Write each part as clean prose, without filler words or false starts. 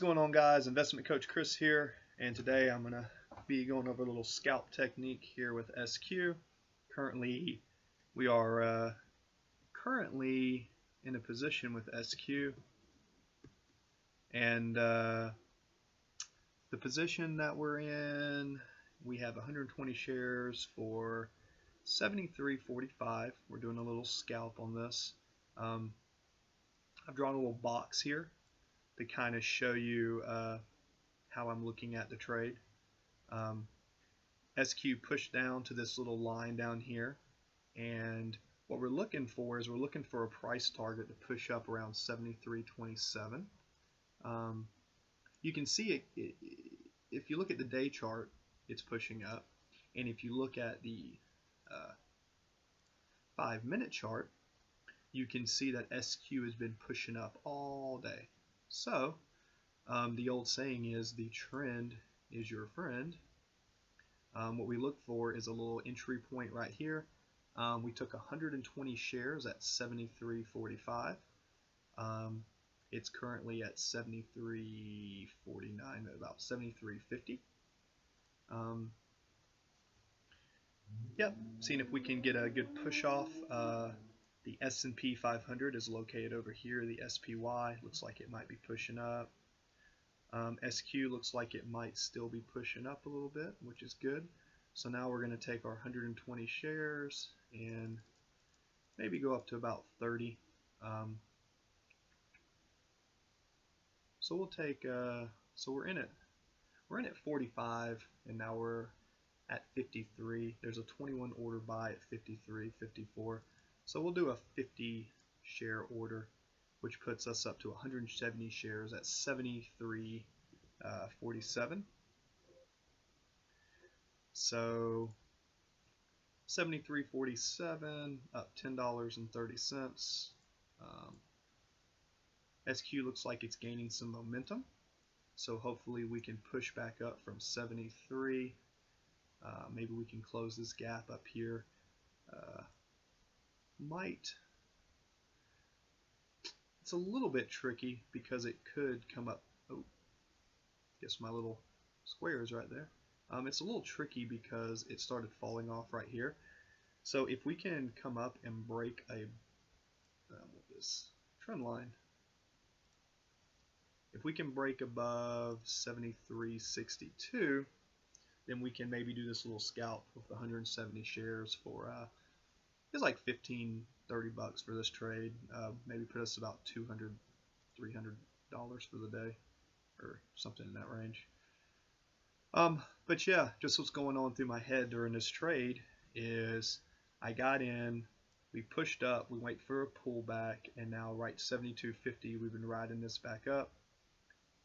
going on, guys? Investment Coach Chris here, and today I'm going to be going over a little scalp technique here with SQ. Currently, we are currently in a position with SQ, and the position that we're in, we have 120 shares for 73.45. We're doing a little scalp on this. I've drawn a little box here to kind of show you how I'm looking at the trade. SQ pushed down to this little line down here, and what we're looking for is we're looking for a price target to push up around 73.27. You can see it if you look at the day chart, it's pushing up, and if you look at the 5-minute chart, you can see that SQ has been pushing up all day. So the old saying is the trend is your friend. What we look for is a little entry point right here. We took 120 shares at 73.45. It's currently at 73.49, about 73.50. Yep, seeing if we can get a good push off. The S&P 500 is located over here. The SPY looks like it might be pushing up. SQ looks like it might still be pushing up a little bit, which is good. So now we're going to take our 120 shares and maybe go up to about 30. So we'll take, so we're in at 45, and now we're at 53. There's a 21 order buy at 53, 54. So we'll do a 50 share order, which puts us up to 170 shares at 73.47. So 73.47 up $10.30. SQ looks like it's gaining some momentum, so hopefully we can push back up from 73. Maybe we can close this gap up here. It's a little bit tricky because it could come up. Oh, guess my little square is right there. It's a little tricky because it started falling off right here. So if we can come up and break this trend line, if we can break above 73.62, then we can maybe do this little scalp with 170 shares for it's like $15-30 for this trade. Maybe put us about $200-300 for the day, or something in that range. But yeah, just what's going on through my head during this trade is I got in, we pushed up, we wait for a pullback, and now right 72.50, we've been riding this back up.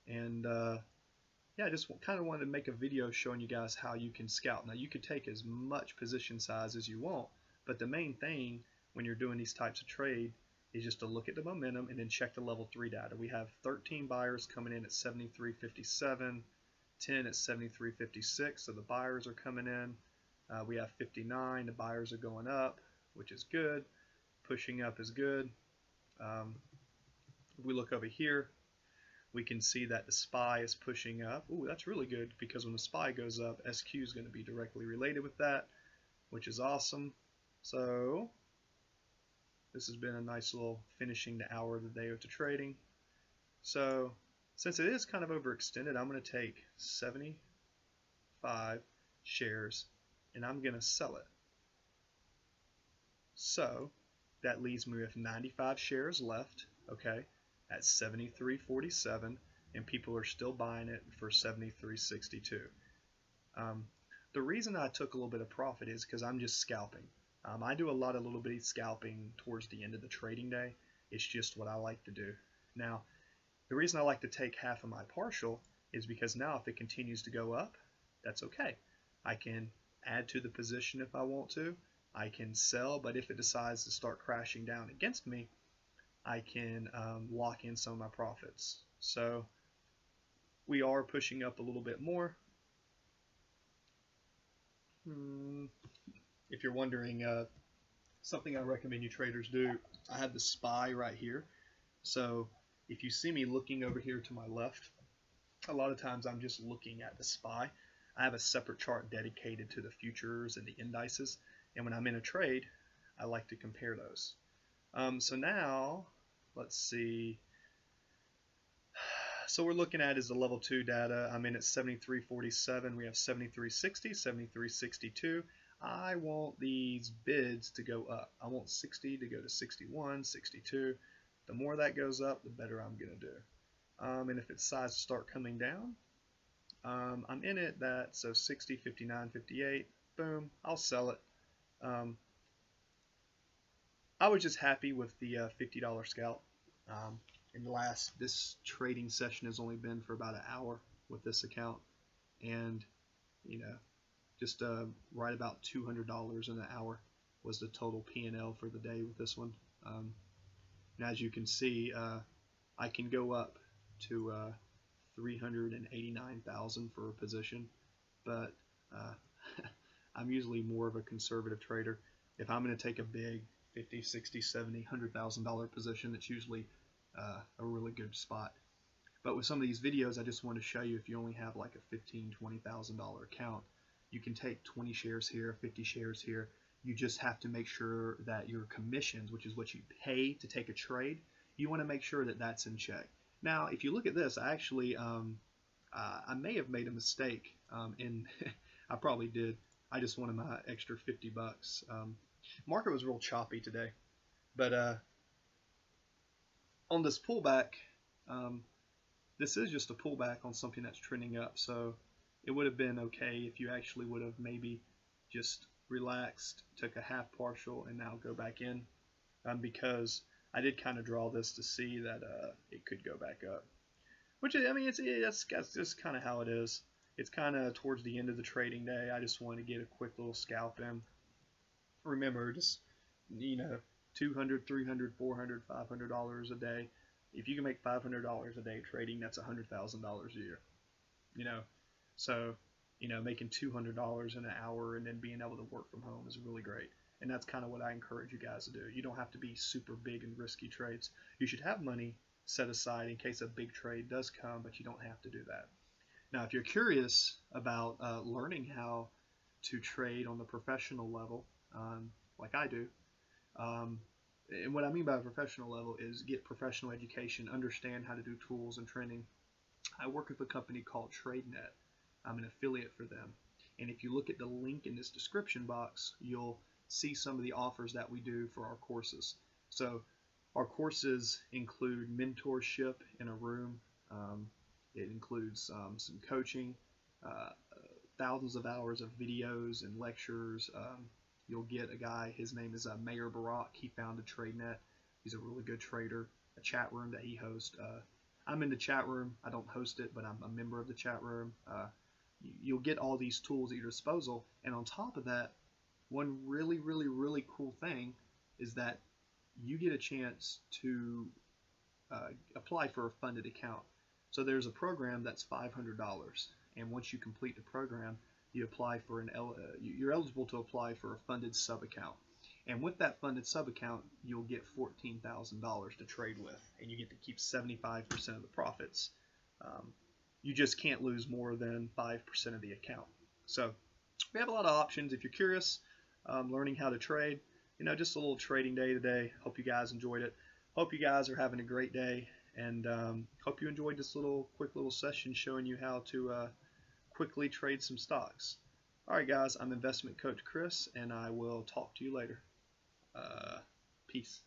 And yeah, I just kind of wanted to make a video showing you guys how you can scalp. Now you could take as much position size as you want, but the main thing when you're doing these types of trade is just to look at the momentum and then check the level 3 data. We have 13 buyers coming in at 73.57, 10 at 73.56, so the buyers are coming in. We have 59, the buyers are going up, which is good. Pushing up is good. If we look over here, we can see that the SPY is pushing up. Ooh, that's really good, because when the SPY goes up, SQ is going to be directly related with that, which is awesome. So this has been a nice little finishing the hour of the day with the trading. So since it is kind of overextended, I'm going to take 75 shares and I'm going to sell it. So that leaves me with 95 shares left, okay, at 73.47, and people are still buying it for 73.62. The reason I took a little bit of profit is because I'm just scalping. I do a lot of little bitty scalping towards the end of the trading day. It's just what I like to do. Now, the reason I like to take half of my partial is because now if it continues to go up, that's okay. I can add to the position if I want to. I can sell, but if it decides to start crashing down against me, I can lock in some of my profits. So we are pushing up a little bit more. If you're wondering, something I recommend you traders do, I have the SPY right here. So if you see me looking over here to my left, A lot of times I'm just looking at the SPY. I have a separate chart dedicated to the futures and the indices, and when I'm in a trade, I like to compare those. So now, let's see. So we're looking at is the level 2 data. I'm in at 73.47. We have 73.60, 73.62. I want these bids to go up. I want 60 to go to 61, 62. The more that goes up, the better I'm going to do. And if it decides to start coming down, I'm in it that, so 60, 59, 58, boom, I'll sell it. I was just happy with the $50 scalp. In the this trading session has only been for about an hour with this account, and just right about $200 in an hour was the total P&L for the day with this one. And as you can see, I can go up to 389,000 for a position, but I'm usually more of a conservative trader. If I'm going to take a big 50, 60, 70, $100,000 position, it's usually a really good spot. But with some of these videos, I just want to show you, if you only have like a $15,000, $20,000 account, you can take 20 shares here, 50 shares here. You just have to make sure that your commissions, which is what you pay to take a trade, you want to make sure that that's in check. Now, if you look at this, I actually, I may have made a mistake in, I probably did. I just wanted my extra 50 bucks. Market was real choppy today, but on this pullback, this is just a pullback on something that's trending up, so it would have been okay if you actually would have maybe just relaxed, took a half partial, and now go back in, because I did kind of draw this to see that it could go back up. Which, I mean, that's just kind of how it is. It's kind of towards the end of the trading day. I just want to get a quick little scalp in. Remember, just, $200, $300, $400, $500 a day. If you can make $500 a day trading, that's $100,000 a year. So making $200 in an hour and then being able to work from home is really great. And that's kind of what I encourage you guys to do. You don't have to be super big and risky trades. You should have money set aside in case a big trade does come, but you don't have to do that. Now, if you're curious about learning how to trade on the professional level, like I do, and what I mean by professional level is get professional education, understand how to do tools and training. I work with a company called TradeNet. I'm an affiliate for them. And if you look at the link in this description box, you'll see some of the offers that we do for our courses. So our courses include mentorship in a room. It includes some coaching, thousands of hours of videos and lectures. You'll get a guy, his name is Mayor Barack. He founded TradeNet. He's a really good trader. A chat room that he hosts. I'm in the chat room. I don't host it, but I'm a member of the chat room. You'll get all these tools at your disposal. And on top of that, one really, really, really cool thing is that you get a chance to apply for a funded account. So there's a program that's $500, and once you complete the program, you apply for you're eligible to apply for a funded sub account. And with that funded sub account, you'll get $14,000 to trade with, and you get to keep 75% of the profits. You just can't lose more than 5% of the account. So we have a lot of options. If you're curious, learning how to trade, just a little trading day today. Hope you guys enjoyed it. Hope you guys are having a great day, and hope you enjoyed this quick little session showing you how to quickly trade some stocks. All right, guys, I'm Investment Coach Chris, and I will talk to you later. Peace.